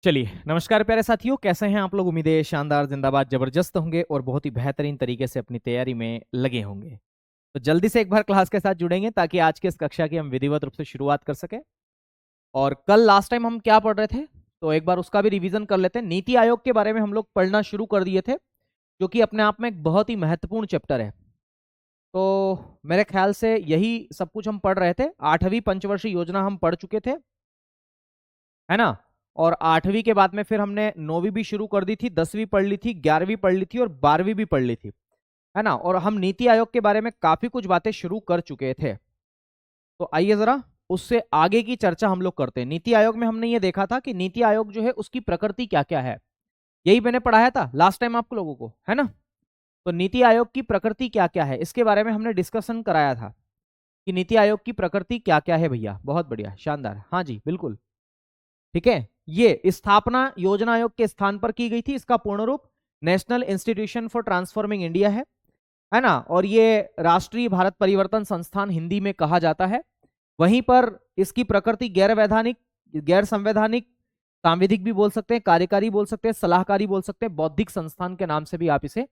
चलिए, नमस्कार प्यारे साथियों, कैसे हैं आप लोग। उम्मीद है शानदार, जिंदाबाद, जबरदस्त होंगे और बहुत ही बेहतरीन तरीके से अपनी तैयारी में लगे होंगे। तो जल्दी से एक बार क्लास के साथ जुड़ेंगे ताकि आज के इस कक्षा की हम विधिवत रूप से शुरुआत कर सकें। और कल लास्ट टाइम हम क्या पढ़ रहे थे, तो एक बार उसका भी रिवीजन कर लेते हैं। नीति आयोग के बारे में हम लोग पढ़ना शुरू कर दिए थे, जो कि अपने आप में एक बहुत ही महत्वपूर्ण चैप्टर है। तो मेरे ख्याल से यही सब कुछ हम पढ़ रहे थे। 8वीं पंचवर्षीय योजना हम पढ़ चुके थे, है ना। और 8वीं के बाद में फिर हमने 9वीं भी शुरू कर दी थी, 10वीं पढ़ ली थी, 11वीं पढ़ ली थी और 12वीं भी पढ़ ली थी, है ना। और हम नीति आयोग के बारे में काफी कुछ बातें शुरू कर चुके थे। तो आइए जरा उससे आगे की चर्चा हम लोग करते हैं। नीति आयोग में हमने ये देखा था कि नीति आयोग जो है उसकी प्रकृति क्या क्या है, यही मैंने पढ़ाया था लास्ट टाइम आप लोगों को, है ना। तो नीति आयोग की प्रकृति क्या क्या है इसके बारे में हमने डिस्कशन कराया था कि नीति आयोग की प्रकृति क्या क्या है। भैया बहुत बढ़िया, शानदार, हाँ जी बिल्कुल, ठीक है। ये स्थापना योजना आयोग के स्थान पर की गई थी। इसका पूर्ण रूप national institution for transforming India है ना। और ये राष्ट्रीय भारत परिवर्तन संस्थान हिंदी में कहा जाता है। वहीं पर इसकी प्रकृति गैर वैधानिक, गैर संवैधानिक, सांविधिक भी बोल सकते हैं, कार्यकारी बोल सकते हैं, सलाहकारी बोल सकते हैं, बौद्धिक संस्थान के नाम से भी आप इसे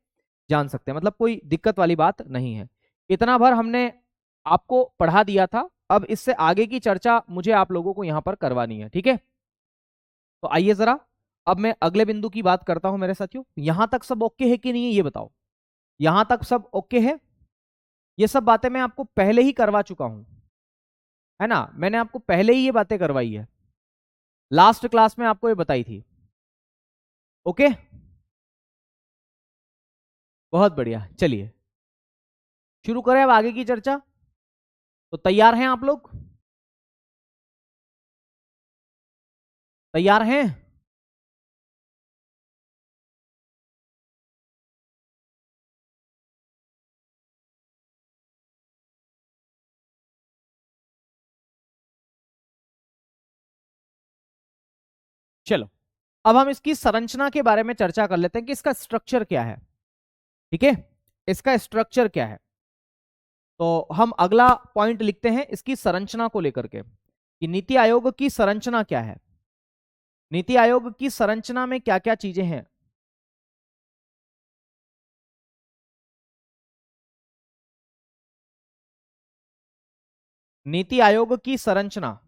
जान सकते हैं। मतलब कोई दिक्कत वाली बात नहीं है। इतना भर हमने आपको पढ़ा दिया था। अब इससे आगे की चर्चा मुझे आप लोगों को यहां पर करवानी है, ठीक है। तो आइए जरा अब मैं अगले बिंदु की बात करता हूं मेरे साथियों। यहां तक सब ओके है कि नहीं है ये बताओ। यहां तक सब ओके है। ये सब बातें मैं आपको पहले ही करवा चुका हूं, है ना। मैंने आपको पहले ही ये बातें करवाई है, लास्ट क्लास में आपको ये बताई थी। ओके, बहुत बढ़िया। चलिए शुरू करें अब आगे की चर्चा। तो तैयार हैं आप लोग, तैयार हैं। चलो अब हम इसकी संरचना के बारे में चर्चा कर लेते हैं कि इसका स्ट्रक्चर क्या है, ठीक है। इसका स्ट्रक्चर क्या है, तो हम अगला पॉइंट लिखते हैं इसकी संरचना को लेकर के कि नीति आयोग की संरचना क्या है। नीति आयोग की संरचना में क्या क्या चीजें हैं। नीति आयोग की संरचना,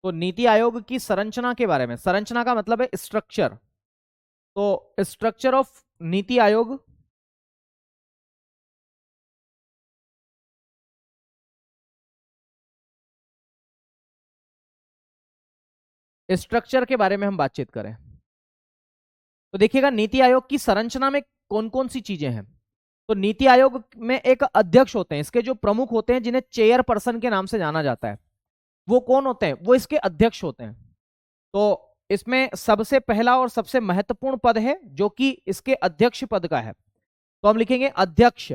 तो नीति आयोग की संरचना के बारे में, संरचना का मतलब है स्ट्रक्चर। तो structure of NITI Aayog, structure के बारे में हम बातचीत करें तो देखिएगा नीति आयोग की संरचना में कौन कौन सी चीजें हैं। तो नीति आयोग में एक अध्यक्ष होते हैं, इसके जो प्रमुख होते हैं जिन्हें चेयर पर्सन के नाम से जाना जाता है, वो कौन होते हैं, वो इसके अध्यक्ष होते हैं। तो इसमें सबसे पहला और सबसे महत्वपूर्ण पद है जो कि इसके अध्यक्ष पद का है, तो हम लिखेंगे अध्यक्ष।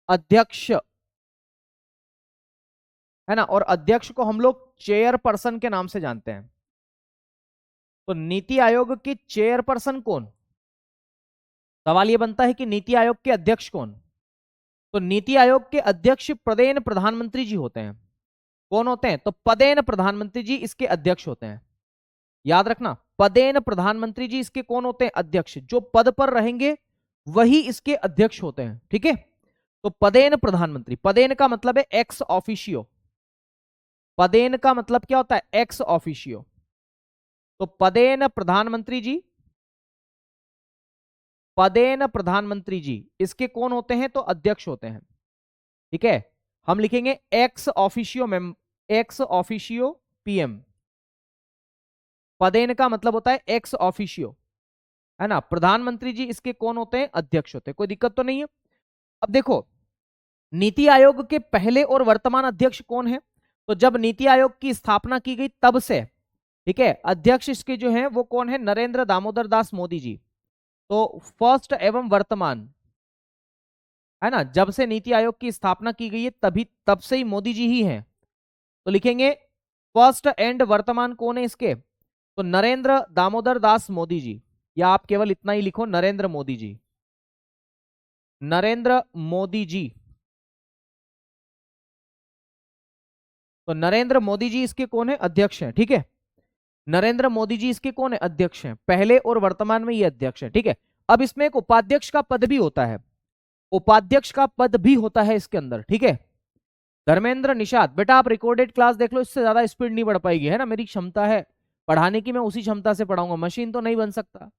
अध्यक्ष, है ना। और अध्यक्ष को हम लोग चेयर पर्सन के नाम से जानते हैं। तो नीति आयोग की चेयर पर्सन कौन, सवाल यह बनता है कि नीति आयोग के अध्यक्ष कौन। तो नीति आयोग के अध्यक्ष पदेन प्रधानमंत्री जी होते हैं। कौन होते हैं, तो पदेन प्रधानमंत्री जी इसके अध्यक्ष होते हैं। याद रखना, पदेन प्रधानमंत्री जी इसके कौन होते हैं, अध्यक्ष। जो पद पर रहेंगे वही इसके अध्यक्ष होते हैं, ठीक है। तो पदेन प्रधानमंत्री, पदेन का मतलब है एक्स ऑफिशियो। पदेन का मतलब क्या होता है, एक्स ऑफिशियो। तो पदेन प्रधानमंत्री जी, पदेन प्रधानमंत्री जी इसके कौन होते हैं, तो अध्यक्ष होते हैं, ठीक है। हम लिखेंगे ex officio ex officio PM. पदेन का मतलब होता है एक्स ऑफिशियो, है ना। प्रधानमंत्री जी इसके कौन होते हैं, अध्यक्ष होते हैं। कोई दिक्कत तो नहीं है। अब देखो नीति आयोग के पहले और वर्तमान अध्यक्ष कौन है, तो जब नीति आयोग की स्थापना की गई तब से, ठीक है, अध्यक्ष इसके जो हैं वो कौन है, नरेंद्र दामोदर दास मोदी जी। तो फर्स्ट एवं वर्तमान, है ना, जब से नीति आयोग की स्थापना की गई है तभी तब से ही मोदी जी ही हैं। तो लिखेंगे फर्स्ट एंड वर्तमान कौन है इसके, तो नरेंद्र दामोदर दास मोदी जी, या आप केवल इतना ही लिखो नरेंद्र मोदी जी। नरेंद्र मोदी जी। तो नरेंद्र मोदी जी इसके कौन है? अध्यक्ष हैं। ठीक है, नरेंद्र मोदी जी इसके कौन है? अध्यक्ष हैं, पहले और वर्तमान में ये अध्यक्ष है। ठीक है, अब इसमें एक उपाध्यक्ष का पद भी होता है, उपाध्यक्ष का पद भी होता है इसके अंदर। ठीक है, धर्मेंद्र निषाद, बेटा आप रिकॉर्डेड क्लास देख लो, इससे ज्यादा स्पीड नहीं बढ़ पाएगी, है ना, मेरी क्षमता है पढ़ाने की, मैं उसी क्षमता से पढ़ाऊंगा, मशीन तो नहीं बन सकता।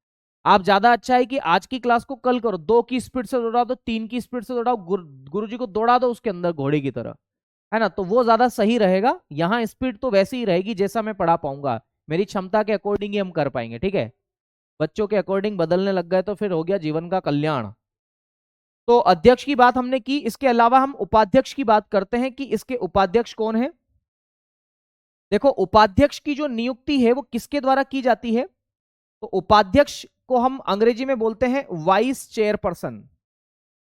आप ज्यादा अच्छा है कि आज की क्लास को कल करो, 2 की स्पीड से दौड़ा दो, 3 की स्पीड से दौड़ाओ, गुरु जी को दौड़ा दो उसके अंदर घोड़े की तरह, है ना, तो वो ज्यादा सही रहेगा। यहाँ स्पीड तो वैसी ही रहेगी जैसा मैं पढ़ा पाऊंगा, मेरी क्षमता के अकॉर्डिंग ही हम कर पाएंगे। ठीक है, बच्चों के अकॉर्डिंग बदलने लग गए तो फिर हो गया जीवन का कल्याण। तो अध्यक्ष की बात हमने की, इसके अलावा हम उपाध्यक्ष की बात करते हैं कि इसके उपाध्यक्ष कौन है। देखो, उपाध्यक्ष की जो नियुक्ति है वो किसके द्वारा की जाती है? तो उपाध्यक्ष को हम अंग्रेजी में बोलते हैं वाइस चेयरपर्सन।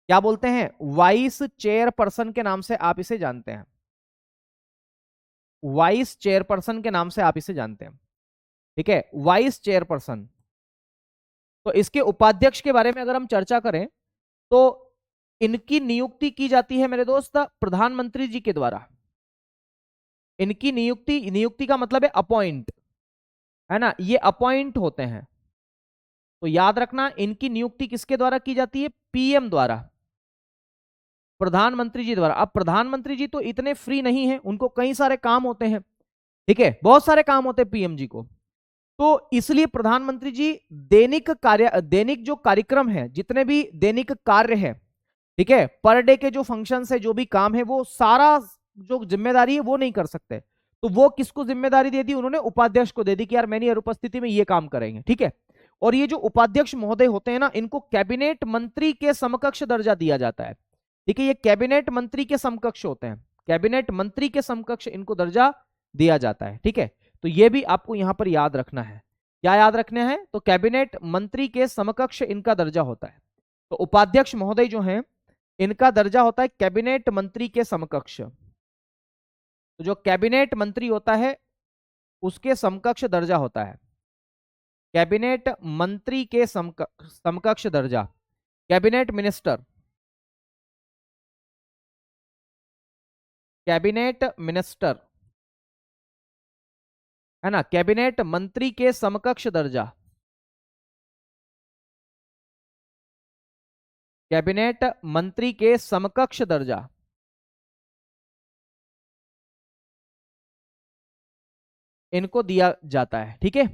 क्या बोलते हैं? वाइस चेयरपर्सन के नाम से आप इसे जानते हैं, वाइस चेयरपर्सन के नाम से आप इसे जानते हैं। ठीक है, वाइस चेयरपर्सन। तो इसके उपाध्यक्ष के बारे में अगर हम चर्चा करें तो इनकी नियुक्ति की जाती है मेरे दोस्त प्रधानमंत्री जी के द्वारा। इनकी नियुक्ति, नियुक्ति का मतलब है अपॉइंट, है ना, ये अपॉइंट होते हैं। तो याद रखना, इनकी नियुक्ति किसके द्वारा की जाती है? पीएम द्वारा, प्रधानमंत्री जी द्वारा। अब प्रधानमंत्री जी तो इतने फ्री नहीं है, उनको कई सारे काम होते हैं। ठीक है, बहुत सारे काम होते हैं पीएम जी को, तो इसलिए प्रधानमंत्री जी दैनिक जो कार्यक्रम है, जितने भी दैनिक कार्य है, ठीक है, पर डे के जो फंक्शन है, जो भी काम है, वो सारा जो जिम्मेदारी है वो नहीं कर सकते। तो वो किसको जिम्मेदारी दे दी? उन्होंने उपाध्यक्ष को दे दी कि यार मेरी अनुपस्थिति में ये काम करेंगे। ठीक है, और ये जो उपाध्यक्ष महोदय होते हैं ना, इनको कैबिनेट मंत्री के समकक्ष दर्जा दिया जाता है। ठीक है, ये कैबिनेट मंत्री के समकक्ष होते हैं, कैबिनेट मंत्री के समकक्ष इनको दर्जा दिया जाता है। ठीक है, तो ये भी आपको यहां पर याद रखना है। क्या याद रखना है? तो कैबिनेट मंत्री के समकक्ष इनका दर्जा होता है। तो उपाध्यक्ष महोदय जो हैं, इनका दर्जा होता है कैबिनेट मंत्री के समकक्ष। तो जो कैबिनेट मंत्री होता है उसके समकक्ष दर्जा होता है, कैबिनेट मंत्री के समकक्ष दर्जा, कैबिनेट मिनिस्टर, कैबिनेट मिनिस्टर, है ना, कैबिनेट मंत्री के समकक्ष दर्जा, कैबिनेट मंत्री के समकक्ष दर्जा, इनको दिया जाता है। ठीक है,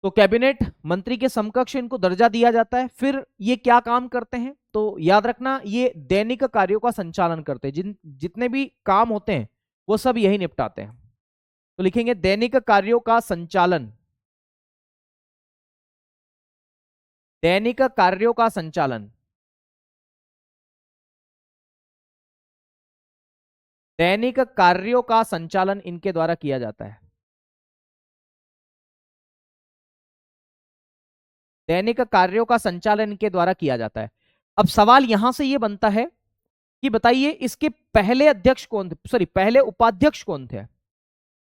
तो कैबिनेट मंत्री के समकक्ष इनको दर्जा दिया जाता है। फिर ये क्या काम करते हैं? तो याद रखना, ये दैनिक कार्यों का संचालन करते हैं, जितने भी काम होते हैं वो सब यही निपटाते हैं। तो लिखेंगे दैनिक कार्यों का संचालन, दैनिक कार्यों का संचालन, दैनिक कार्यों का संचालन इनके द्वारा किया जाता है, दैनिक कार्यों का संचालन इनके द्वारा किया जाता है। अब सवाल यहां से यह बनता है कि बताइए इसके पहले अध्यक्ष कौन थे, सॉरी पहले उपाध्यक्ष कौन थे?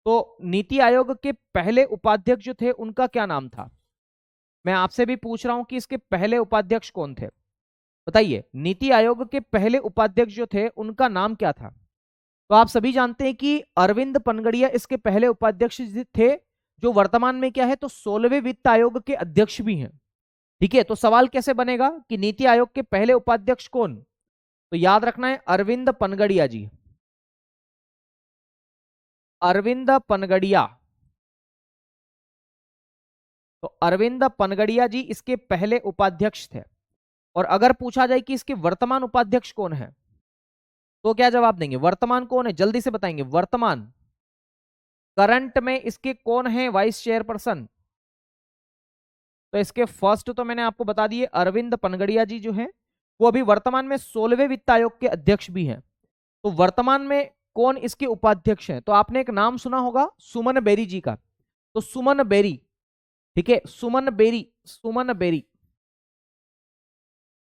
तो नीति आयोग के पहले उपाध्यक्ष जो थे उनका क्या नाम था? मैं आपसे भी पूछ रहा हूं कि इसके पहले उपाध्यक्ष कौन थे, बताइए। नीति आयोग के पहले उपाध्यक्ष जो थे उनका नाम क्या था? तो आप सभी जानते हैं कि अरविंद पनगड़िया इसके पहले उपाध्यक्ष थे, जो वर्तमान में क्या है, तो 16वें वित्त आयोग के अध्यक्ष भी हैं। ठीक है, तो सवाल कैसे बनेगा कि नीति आयोग के पहले उपाध्यक्ष कौन? तो याद रखना है अरविंद पनगड़िया जी, अरविंद पनगड़िया। तो अरविंद पनगड़िया जी इसके पहले उपाध्यक्ष थे। और अगर पूछा जाए कि इसके वर्तमान उपाध्यक्ष कौन है, तो क्या जवाब देंगे? वर्तमान कौन है, जल्दी से बताएंगे। वर्तमान करंट में इसके कौन है वाइस चेयरपर्सन? तो इसके फर्स्ट तो मैंने आपको बता दिए, अरविंद पनगड़िया जी जो हैं वो अभी वर्तमान में 16वें वित्त आयोग के अध्यक्ष भी हैं। तो वर्तमान में कौन इसके उपाध्यक्ष हैं? तो आपने एक नाम सुना होगा सुमन बेरी जी का। तो सुमन बेरी, ठीक है, सुमन बेरी, सुमन बेरी,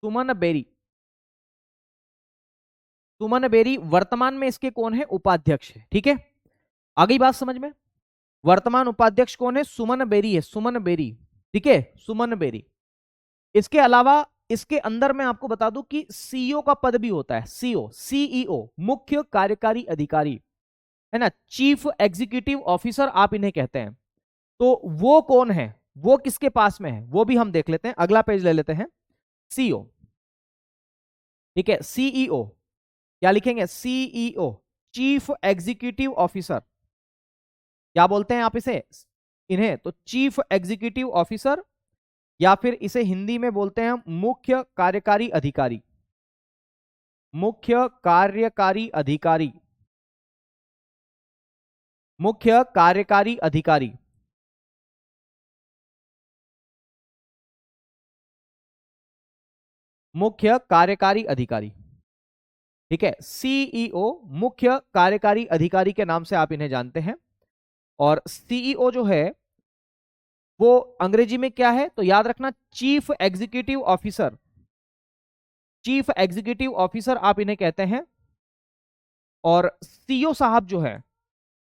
सुमन बेरी, सुमन बेरी वर्तमान में इसके कौन है? उपाध्यक्ष है। ठीक है, आ गई बात समझ में? वर्तमान उपाध्यक्ष कौन है? सुमन बेरी है, सुमन बेरी। ठीक है, सुमन बेरी। इसके अलावा इसके अंदर मैं आपको बता दूं कि सीईओ का पद भी होता है, सीईओ मुख्य कार्यकारी अधिकारी, है ना, चीफ एग्जीक्यूटिव ऑफिसर आप इन्हें कहते हैं। तो वो कौन है, वो किसके पास में है, वो भी हम देख लेते हैं। अगला पेज ले लेते हैं, सीईओ। ठीक है, सीईओ क्या लिखेंगे, सीईओ चीफ एग्जीक्यूटिव ऑफिसर, क्या बोलते हैं आप इसे, इन्हें तो चीफ एग्जीक्यूटिव ऑफिसर, या फिर इसे हिंदी में बोलते हैं मुख्य कार्यकारी अधिकारी, मुख्य कार्यकारी अधिकारी, मुख्य कार्यकारी अधिकारी। मुख्य कार्यकारी अधिकारी, ठीक है, सीईओ मुख्य कार्यकारी अधिकारी के नाम से आप इन्हें जानते हैं। और सीईओ जो है वो अंग्रेजी में क्या है, तो याद रखना chief executive officer, chief executive officer आप इन्हें कहते हैं। और सीईओ साहब जो है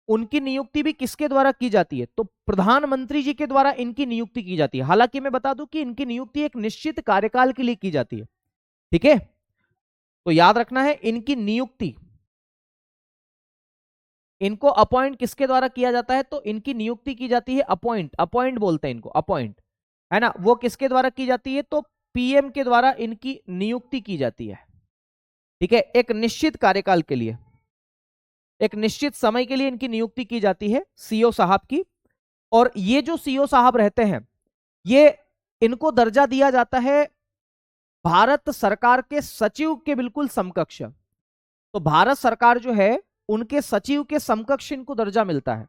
उनकी नियुक्ति भी किसके द्वारा की जाती है, तो प्रधानमंत्री जी के द्वारा इनकी नियुक्ति की जाती है। हालांकि मैं बता दूं कि इनकी नियुक्ति एक निश्चित कार्यकाल के लिए की जाती है, ठीक है, तो याद रखना है इनकी नियुक्ति, इनको अपॉइंट किसके द्वारा किया जाता है, तो इनकी नियुक्ति की जाती है अपॉइंट, अपॉइंट बोलते हैं इनको, अपॉइंट, है ना, वो किसके द्वारा की जाती है, तो पीएम के द्वारा इनकी नियुक्ति की जाती है। ठीक है, एक निश्चित कार्यकाल के लिए, एक निश्चित समय के लिए इनकी नियुक्ति की जाती है सीईओ साहब की। और ये जो सीईओ साहब रहते हैं, ये इनको दर्जा दिया जाता है भारत सरकार के सचिव के बिल्कुल समकक्ष। तो भारत सरकार जो है उनके सचिव के समकक्ष इनको दर्जा मिलता है।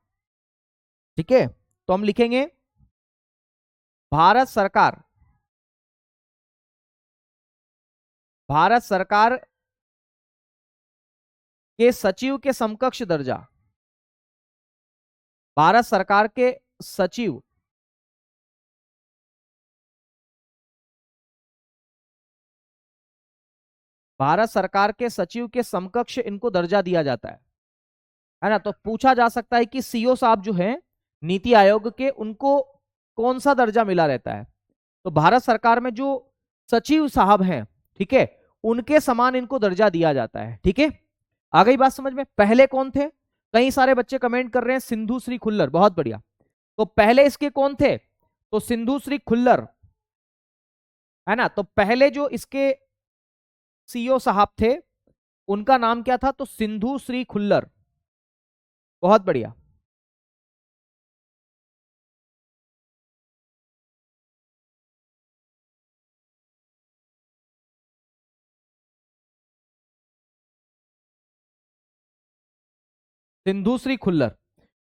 ठीक है, तो हम लिखेंगे भारत सरकार, भारत सरकार के सचिव के समकक्ष दर्जा, भारत सरकार के सचिव भारत सरकार के सचिव के समकक्ष इनको दर्जा दिया जाता है ना। तो पूछा जा सकता है कि सीईओ साहब जो है नीति आयोग के, उनको कौन सा दर्जा मिला रहता है, तो भारत सरकार में जो सचिव साहब हैं, ठीक है, उनके समान इनको दर्जा दिया जाता है। ठीक है, आ गई बात समझ में। पहले कौन थे, कई सारे बच्चे कमेंट कर रहे हैं सिंधु श्री खुल्लर, बहुत बढ़िया। तो पहले इसके कौन थे, तो सिंधु श्री खुल्लर, है ना। तो पहले जो इसके सीईओ साहब थे उनका नाम क्या था, तो सिंधु श्री खुल्लर, बहुत बढ़िया। सिंधु श्री खुल्लर।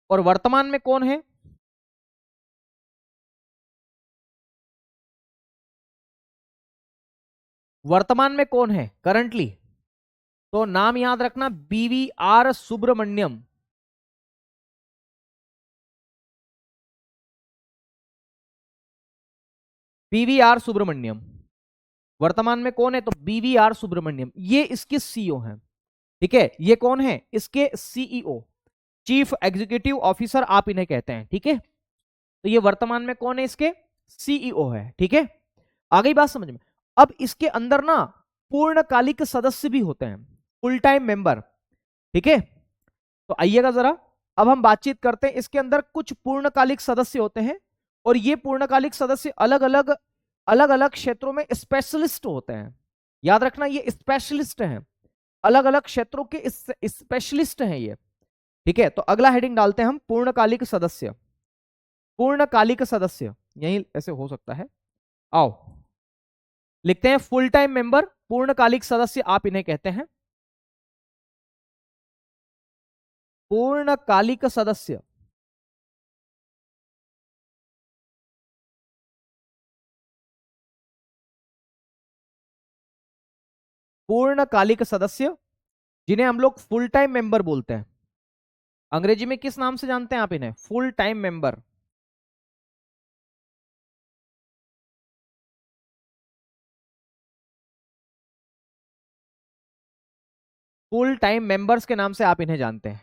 और वर्तमान में कौन है, वर्तमान में कौन है करंटली, तो नाम याद रखना बीवीआर सुब्रमण्यम, बीवीआर सुब्रमण्यम वर्तमान में कौन है, तो बीवीआर सुब्रमण्यम, ये इसके सीईओ हैं। ठीक है, ये कौन है, इसके सीईओ, चीफ एग्जीक्यूटिव ऑफिसर आप इन्हें कहते हैं। ठीक है, तो ये वर्तमान में कौन है, इसके सीईओ है। ठीक है, आ गई बात समझ में। अब इसके अंदर ना पूर्णकालिक सदस्य भी होते हैं, फुल टाइम मेंबर। ठीक है, तो आइएगा जरा, अब हम बातचीत करते हैं। इसके अंदर कुछ पूर्णकालिक सदस्य होते हैं और ये पूर्णकालिक सदस्य अलग अलग अलग अलग क्षेत्रों में स्पेशलिस्ट होते हैं। याद रखना ये स्पेशलिस्ट हैं, अलग अलग क्षेत्रों के स्पेशलिस्ट हैं ये। ठीक है, तो अगला हेडिंग डालते हैं हम, पूर्णकालिक सदस्य। पूर्णकालिक सदस्य यही ऐसे हो सकता है, आओ लिखते हैं फुल टाइम मेंबर, पूर्णकालिक सदस्य आप इन्हें कहते हैं। पूर्णकालिक सदस्य, पूर्णकालिक सदस्य जिन्हें हम लोग फुल टाइम मेंबर बोलते हैं। अंग्रेजी में किस नाम से जानते हैं आप इन्हें, full time member. Full time members के नाम से आप इन्हें जानते हैं।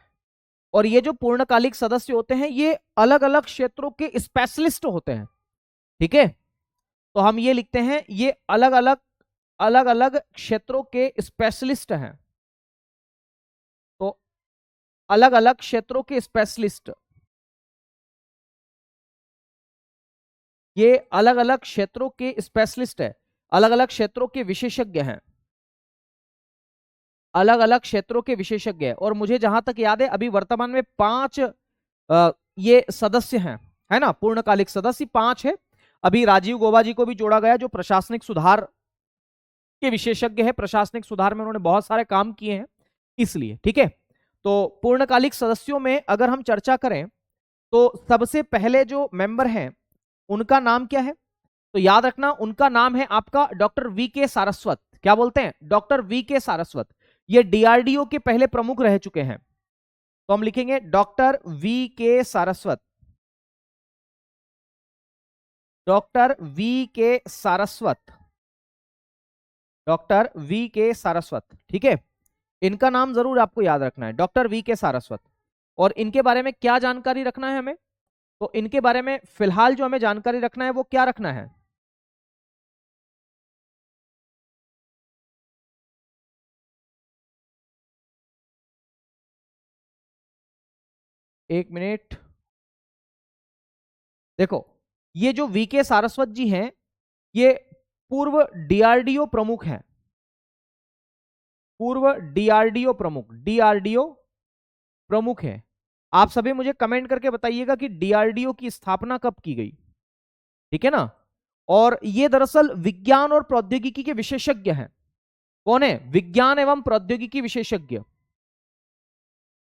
और ये जो पूर्णकालिक सदस्य होते हैं ये अलग अलग क्षेत्रों के स्पेशलिस्ट होते हैं। ठीक है, तो हम ये लिखते हैं ये अलग अलग अलग अलग क्षेत्रों के स्पेशलिस्ट हैं। तो अलग अलग क्षेत्रों के स्पेशलिस्ट, ये अलग अलग क्षेत्रों के स्पेशलिस्ट है, अलग अलग क्षेत्रों के विशेषज्ञ हैं, अलग अलग क्षेत्रों के विशेषज्ञ हैं। और मुझे जहां तक याद है अभी वर्तमान में 5 ये सदस्य हैं, है ना, पूर्णकालिक सदस्य 5 है। अभी राजीव गौबा जी को भी जोड़ा गया जो प्रशासनिक सुधार के विशेषज्ञ है, प्रशासनिक सुधार में उन्होंने बहुत सारे काम किए हैं इसलिए, ठीक है। तो पूर्णकालिक सदस्यों में अगर हम चर्चा करें तो सबसे पहले जो मेंबर हैं उनका नाम क्या है, तो याद रखना उनका नाम है आपका डॉक्टर वी के सारस्वत। क्या बोलते हैं? डॉक्टर वी के सारस्वत। ये डीआरडीओ के पहले प्रमुख रह चुके हैं। तो हम लिखेंगे डॉक्टर वी के सारस्वत, डॉक्टर वी के सारस्वत, डॉक्टर वी के सारस्वत, ठीक है। इनका नाम जरूर आपको याद रखना है, डॉक्टर वी के सारस्वत। और इनके बारे में क्या जानकारी रखना है हमें, तो इनके बारे में फिलहाल जो हमें जानकारी रखना है वो क्या रखना है, एक मिनट। देखो, ये जो वी के सारस्वत जी हैं ये पूर्व डीआरडीओ प्रमुख हैं, पूर्व डीआरडीओ प्रमुख, डीआरडीओ प्रमुख है। आप सभी मुझे कमेंट करके बताइएगा कि डीआरडीओ की स्थापना कब की गई, ठीक है ना। और ये दरअसल विज्ञान और प्रौद्योगिकी के विशेषज्ञ हैं। कौन है? विज्ञान एवं प्रौद्योगिकी विशेषज्ञ,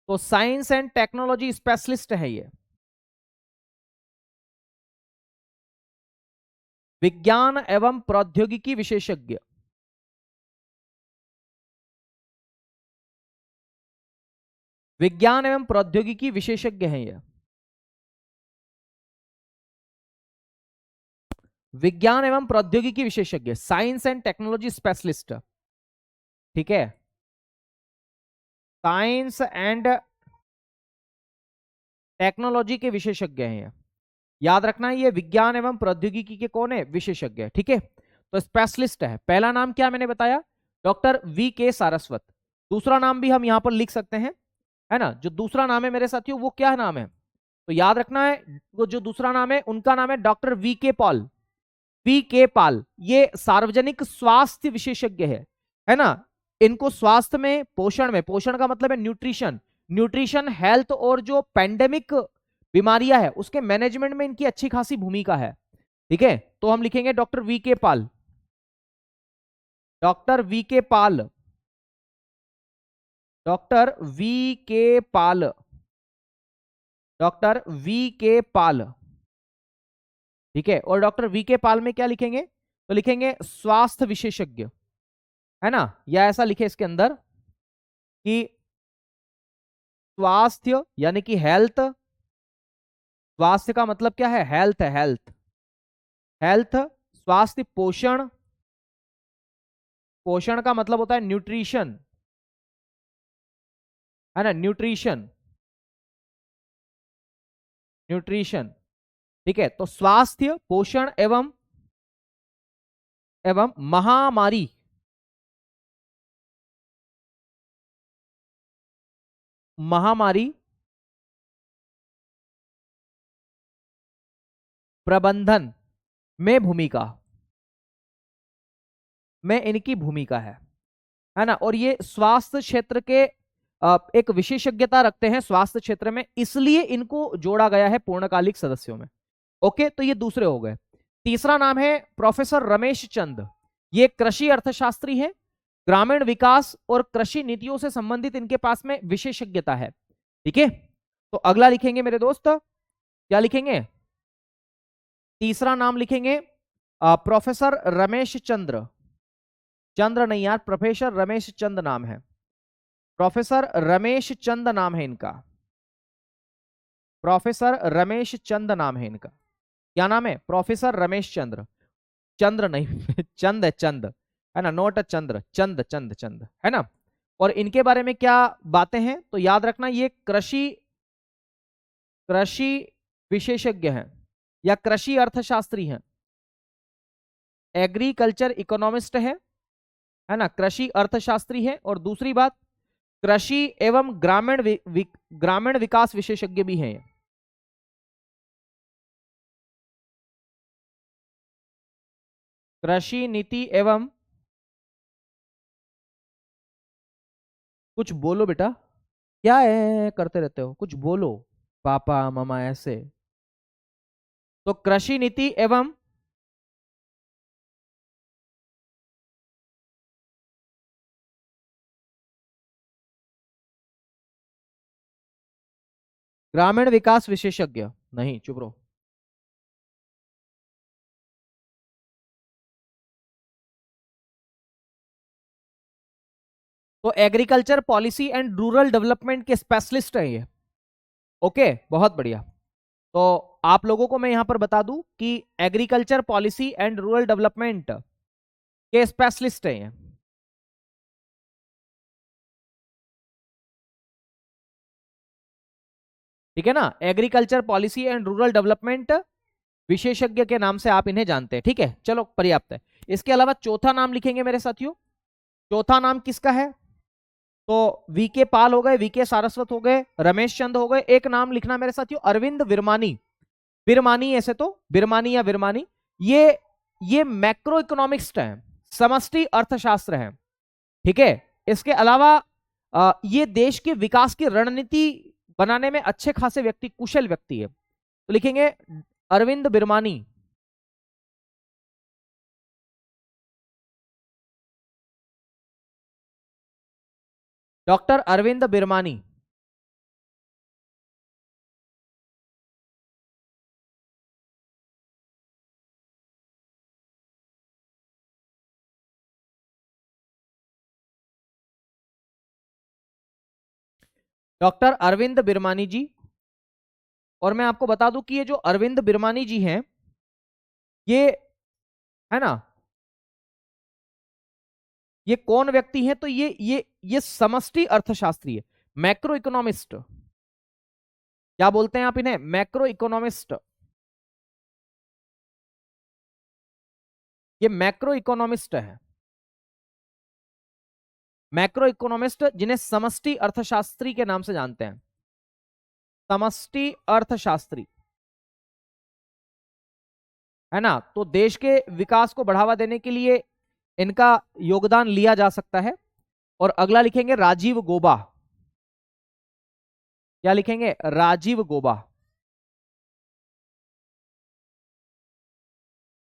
तो साइंस एंड टेक्नोलॉजी स्पेशलिस्ट है ये, विज्ञान एवं प्रौद्योगिकी विशेषज्ञ, विज्ञान एवं प्रौद्योगिकी विशेषज्ञ हैं ये, विज्ञान एवं प्रौद्योगिकी विशेषज्ञ, साइंस एंड टेक्नोलॉजी स्पेशलिस्ट, ठीक है। साइंस एंड टेक्नोलॉजी के विशेषज्ञ हैं ये, याद रखना है ये विज्ञान एवं प्रौद्योगिकी के कौन है? विशेषज्ञ, ठीक है। तो स्पेशलिस्ट है। पहला नाम क्या मैंने बताया? डॉक्टर वी के सारस्वत। दूसरा नाम भी हम यहां पर लिख सकते हैं, है ना। जो दूसरा नाम है मेरे साथियों वो क्या नाम है, तो याद रखना है वो जो दूसरा नाम है उनका नाम है डॉक्टर वी के पॉल, वी के पाल। ये सार्वजनिक स्वास्थ्य विशेषज्ञ है ना। इनको स्वास्थ्य में, पोषण में, पोषण का मतलब है न्यूट्रिशन, न्यूट्रिशन, हेल्थ और जो पैंडेमिक बीमारियां है उसके मैनेजमेंट में इनकी अच्छी खासी भूमिका है, ठीक है। तो हम लिखेंगे डॉक्टर वी के पाल, डॉक्टर वी के पाल, डॉक्टर वी के पाल, डॉक्टर वी के पाल, ठीक है। और डॉक्टर वी के पाल में क्या लिखेंगे, तो लिखेंगे स्वास्थ्य विशेषज्ञ, है ना, या ऐसा लिखे इसके अंदर कि स्वास्थ्य यानी कि हेल्थ, स्वास्थ्य का मतलब क्या है? हेल्थ है, हेल्थ, हेल्थ, स्वास्थ्य, पोषण, पोषण का मतलब होता है न्यूट्रिशन, है ना, न्यूट्रिशन, न्यूट्रिशन, ठीक है। तो स्वास्थ्य, पोषण एवं एवं महामारी, महामारी प्रबंधन में भूमिका, में इनकी भूमिका है ना। और ये स्वास्थ्य क्षेत्र के एक विशेषज्ञता रखते हैं स्वास्थ्य क्षेत्र में, इसलिए इनको जोड़ा गया है पूर्णकालिक सदस्यों में। ओके, तो ये दूसरे हो गए। तीसरा नाम है प्रोफेसर रमेश चंद। ये कृषि अर्थशास्त्री है, ग्रामीण विकास और कृषि नीतियों से संबंधित इनके पास में विशेषज्ञता है, ठीक है। तो अगला लिखेंगे मेरे दोस्त, क्या लिखेंगे? तीसरा नाम लिखेंगे प्रोफेसर रमेश चंद्र, चंद्र नहीं यार, प्रोफेसर रमेश चंद नाम है, प्रोफेसर रमेश चंद नाम है इनका, प्रोफेसर रमेश चंद नाम है इनका। क्या नाम है? प्रोफेसर रमेश चंद्र, चंद्र नहीं चंद है, चंद, है ना, नोट चंद्र, चंद, चंद, चंद, है ना। और इनके बारे में क्या बातें हैं, तो याद रखना ये कृषि, कृषि विशेषज्ञ हैं या कृषि अर्थशास्त्री हैं, एग्रीकल्चर इकोनॉमिस्ट है, है ना, कृषि अर्थशास्त्री है, और दूसरी बात कृषि एवं ग्रामीण विकास विशेषज्ञ भी हैं। कृषि नीति एवं, कुछ बोलो बेटा, क्या है करते रहते हो, कुछ बोलो पापा मामा ऐसे। तो कृषि नीति एवं ग्रामीण विकास विशेषज्ञ, नहीं चुप रहो। तो agriculture policy and rural development के स्पेशलिस्ट हैं ये। ओके, बहुत बढ़िया। तो आप लोगों को मैं यहां पर बता दूं कि agriculture policy and rural development के स्पेशलिस्ट हैं ये। ठीक है ना, agriculture policy and rural development विशेषज्ञ के नाम से आप इन्हें जानते हैं। ठीक है, चलो पर्याप्त है। इसके अलावा चौथा नाम लिखेंगे मेरे साथियों। चौथा नाम किसका है? तो वीके पाल हो गए, वीके सारस्वत हो गए, रमेश चंद हो गए। एक नाम लिखना मेरे साथियों, अरविंद विरमानी। विरमानी, ऐसे तो बिरमानी या विरमानी। ये मैक्रो इकोनॉमिक्स है, समष्टि अर्थशास्त्र है। ठीक है, इसके अलावा ये देश के विकास की रणनीति बनाने में अच्छे खासे व्यक्ति, कुशल व्यक्ति है। तो लिखेंगे अरविंद बिरमानी। डॉक्टर अरविंद बिरमानी। डॉक्टर अरविंद बिरमानी जी। और मैं आपको बता दूं कि ये जो अरविंद बिरमानी जी हैं, ये, है ना, ये कौन व्यक्ति हैं? तो ये समष्टि अर्थशास्त्री है, मैक्रो इकोनॉमिस्ट। क्या बोलते हैं आप इन्हें? Macro economist. ये मैक्रो इकोनॉमिस्ट है, मैक्रो इकोनॉमिस्ट, जिन्हें समष्टि अर्थशास्त्री के नाम से जानते हैं। समष्टि अर्थशास्त्री, है ना। तो देश के विकास को बढ़ावा देने के लिए इनका योगदान लिया जा सकता है। और अगला लिखेंगे राजीव गोबा। क्या लिखेंगे? राजीव गोबा।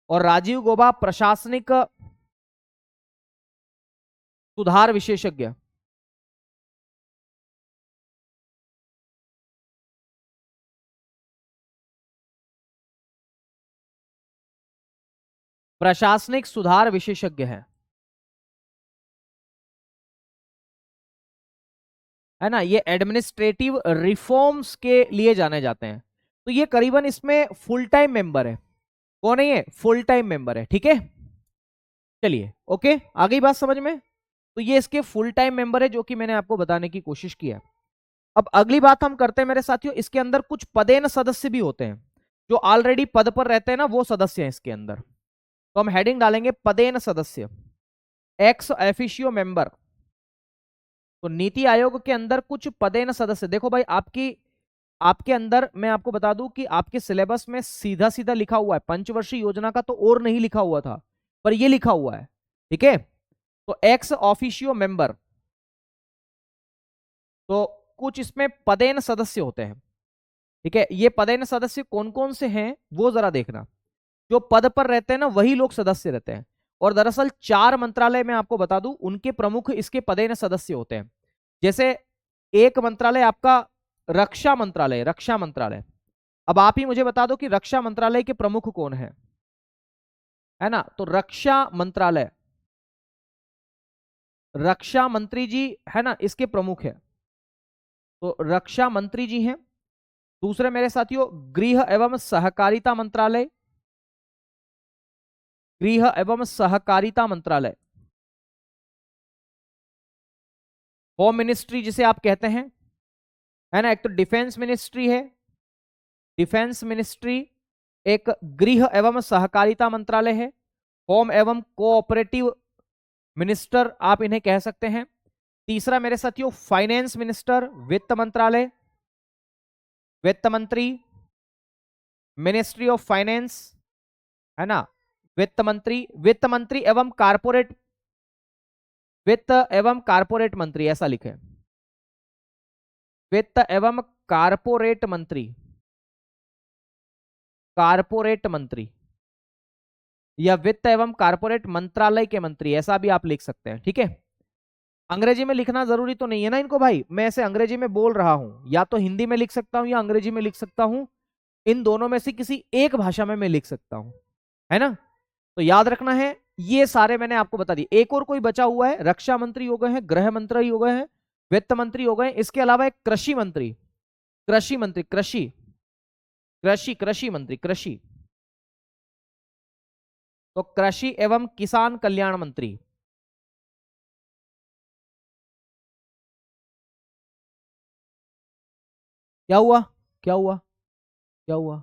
और राजीव गोबा प्रशासनिक सुधार विशेषज्ञ। प्रशासनिक सुधार विशेषज्ञ है ना। ये एडमिनिस्ट्रेटिव रिफॉर्म्स के लिए जाने जाते हैं। तो ये करीबन इसमें फुल टाइम मेंबर है। कौन है ये? फुल टाइम मेंबर है। ठीक है, चलिए, ओके, आ गई बात समझ में। तो ये इसके फुल टाइम मेंबर है, जो कि मैंने आपको बताने की कोशिश की है। अब अगली बात हम करते हैं मेरे साथियों, इसके अंदर कुछ पदेन सदस्य भी होते हैं, जो ऑलरेडी पद पर रहते हैं ना, वो सदस्य हैं इसके अंदर। तो हम हेडिंग डालेंगे पदेन सदस्य, एक्स एफिशियो मेंबर। तो नीति आयोग के अंदर कुछ पदेन सदस्य, देखो भाई, आपके अंदर मैं आपको बता दूं कि आपके सिलेबस में सीधा सीधा लिखा हुआ है, पंचवर्षीय योजना का तो और नहीं लिखा हुआ था, पर ये लिखा हुआ है। ठीक है, तो एक्स ऑफिशियो मेंबर, तो कुछ इसमें पदेन सदस्य होते हैं। ठीक है, ये पदेन सदस्य कौन कौन से हैं वो जरा देखना। जो पद पर रहते हैं ना, वही लोग सदस्य रहते हैं। और दरअसल 4 मंत्रालय मैं आपको बता दूं, उनके प्रमुख इसके पदेन सदस्य होते हैं। जैसे एक मंत्रालय आपका रक्षा मंत्रालय, रक्षा मंत्रालय। अब आप ही मुझे बता दो कि रक्षा मंत्रालय के प्रमुख कौन है ना। तो रक्षा मंत्रालय, रक्षा मंत्री जी, है ना, इसके प्रमुख है। तो रक्षा मंत्री जी हैं। दूसरे मेरे साथियों, गृह एवं सहकारिता मंत्रालय, गृह एवं सहकारिता मंत्रालय, होम मिनिस्ट्री जिसे आप कहते हैं, है ना। एक तो डिफेंस मिनिस्ट्री है, डिफेंस मिनिस्ट्री। एक गृह एवं सहकारिता मंत्रालय है, होम एवं कोऑपरेटिव मिनिस्टर आप इन्हें कह सकते हैं। तीसरा मेरे साथियों फाइनेंस मिनिस्टर, वित्त मंत्रालय, वित्त मंत्री, मिनिस्ट्री ऑफ फाइनेंस, है ना, वित्त मंत्री एवं कारपोरेट, वित्त एवं कारपोरेट मंत्री ऐसा लिखे, वित्त एवं कारपोरेट मंत्री, कारपोरेट मंत्री या वित्त एवं कारपोरेट मंत्रालय के मंत्री ऐसा भी आप लिख सकते हैं। ठीक है, अंग्रेजी में लिखना जरूरी तो नहीं है ना इनको भाई, मैं ऐसे अंग्रेजी में बोल रहा हूं, या तो हिंदी में लिख सकता हूं या अंग्रेजी में लिख सकता हूं, इन दोनों में से किसी एक भाषा में मैं लिख सकता हूं, है ना। तो याद रखना है, ये सारे मैंने आपको बता दिए। एक और कोई बचा हुआ है, रक्षा मंत्री हो गए हैं, गृह मंत्री हो गए हैं, वित्त मंत्री हो गए, इसके अलावा एक कृषि मंत्री, कृषि मंत्री, कृषि कृषि कृषि मंत्री, कृषि, तो कृषि एवं किसान कल्याण मंत्री। क्या हुआ, क्या हुआ, क्या हुआ?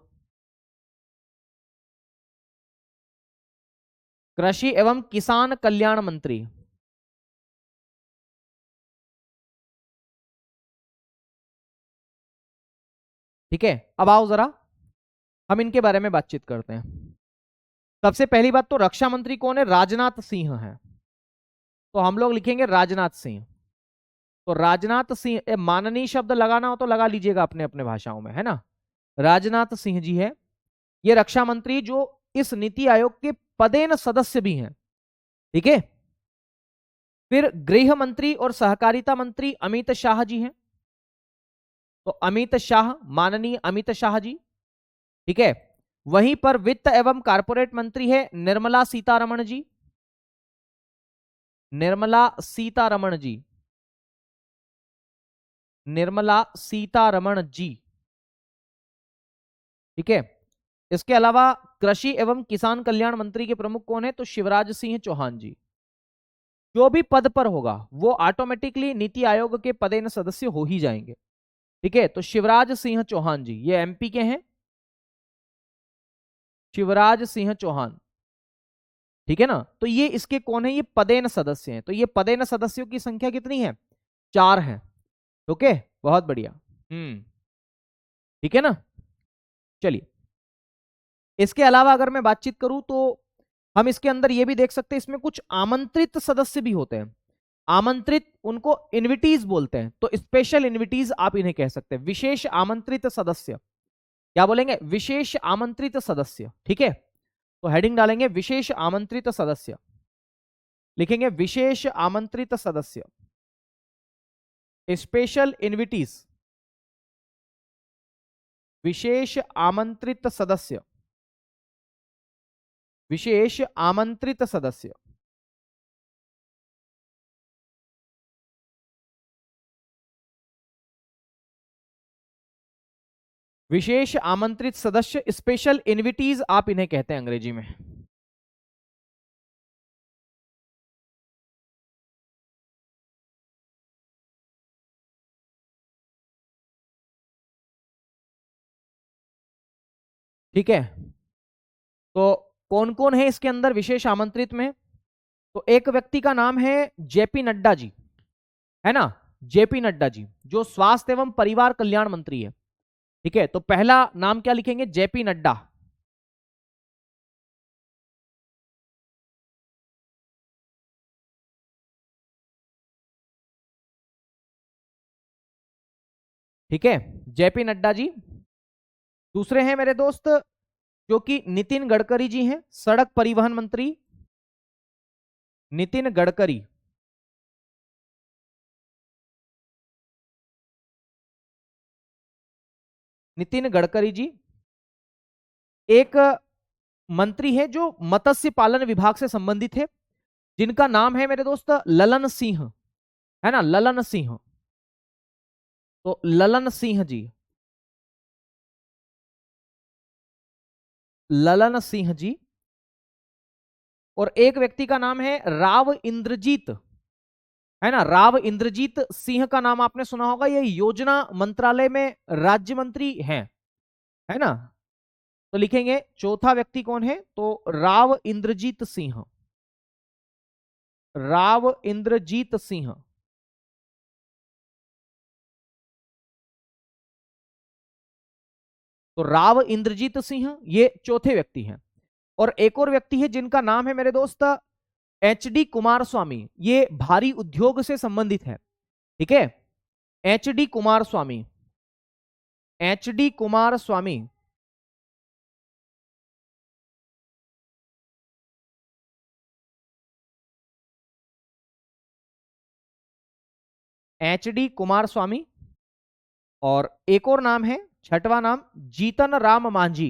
कृषि एवं किसान कल्याण मंत्री। ठीक है, अब आओ जरा हम इनके बारे में बातचीत करते हैं। सबसे पहली बात तो रक्षा मंत्री कौन है? राजनाथ सिंह है, तो हम लोग लिखेंगे राजनाथ सिंह। तो राजनाथ सिंह, माननीय शब्द लगाना हो तो लगा लीजिएगा अपने अपने भाषाओं में, है ना। राजनाथ सिंह जी है ये रक्षा मंत्री, जो इस नीति आयोग के पदेन सदस्य भी हैं। ठीक है, फिर गृह मंत्री और सहकारिता मंत्री अमित शाह जी हैं, तो अमित शाह, माननीय अमित शाह जी। ठीक है, वहीं पर वित्त एवं कारपोरेट मंत्री है निर्मला सीतारमण जी, निर्मला सीतारमण जी, निर्मला सीतारमण जी। ठीक है, इसके अलावा कृषि एवं किसान कल्याण मंत्री के प्रमुख कौन है? तो शिवराज सिंह चौहान जी। जो भी पद पर होगा वो ऑटोमेटिकली नीति आयोग के पदेन सदस्य हो ही जाएंगे। ठीक है, तो शिवराज सिंह चौहान जी ये एमपी के हैं, शिवराज सिंह चौहान। ठीक है ना, तो ये इसके कौन है? ये पदेन सदस्य हैं। तो ये पदेन सदस्यों की संख्या कितनी है? 4 है। ओके, बहुत बढ़िया। ठीक है ना, चलिए इसके अलावा अगर मैं बातचीत करूं तो हम इसके अंदर ये भी देख सकते हैं, इसमें कुछ आमंत्रित सदस्य भी होते हैं। आमंत्रित उनको इनविटीज बोलते हैं, तो स्पेशल इनविटीज आप इन्हें कह सकते हैं, विशेष आमंत्रित सदस्य। क्या बोलेंगे? विशेष आमंत्रित सदस्य। ठीक है, तो हेडिंग डालेंगे विशेष आमंत्रित सदस्य, लिखेंगे विशेष आमंत्रित सदस्य, स्पेशल इनविटीज, विशेष आमंत्रित सदस्य, विशेष आमंत्रित सदस्य। विशेष आमंत्रित सदस्य, स्पेशल इनविटीज आप इन्हें कहते हैं अंग्रेजी में। ठीक है, तो कौन कौन है इसके अंदर विशेष आमंत्रित में? तो एक व्यक्ति का नाम है जेपी नड्डा जी, है ना, जेपी नड्डा जी जो स्वास्थ्य एवं परिवार कल्याण मंत्री है। ठीक है, तो पहला नाम क्या लिखेंगे? जेपी नड्डा। ठीक है, जेपी नड्डा जी। दूसरे हैं मेरे दोस्त जो कि नितिन गडकरी जी हैं, सड़क परिवहन मंत्री, नितिन गडकरी। नितिन गडकरी जी। एक मंत्री है जो मत्स्य पालन विभाग से संबंधित है, जिनका नाम है मेरे दोस्त ललन सिंह, है ना, ललन सिंह। तो ललन सिंह जी, ललन सिंह जी। और एक व्यक्ति का नाम है राव इंद्रजीत, है ना, राव इंद्रजीत सिंह का नाम आपने सुना होगा, ये योजना मंत्रालय में राज्य मंत्री हैं, है ना। तो लिखेंगे चौथा व्यक्ति कौन है? तो राव इंद्रजीत सिंह। राव इंद्रजीत सिंह। तो राव इंद्रजीत सिंह ये चौथे व्यक्ति हैं। और एक और व्यक्ति है जिनका नाम है मेरे दोस्त एच डी कुमार स्वामी, ये भारी उद्योग से संबंधित है। ठीक है, एच डी कुमार स्वामी, एच डी कुमार स्वामी। एच डी कुमार स्वामी। और एक और नाम है, छठवां नाम, जीतन राम मांझी।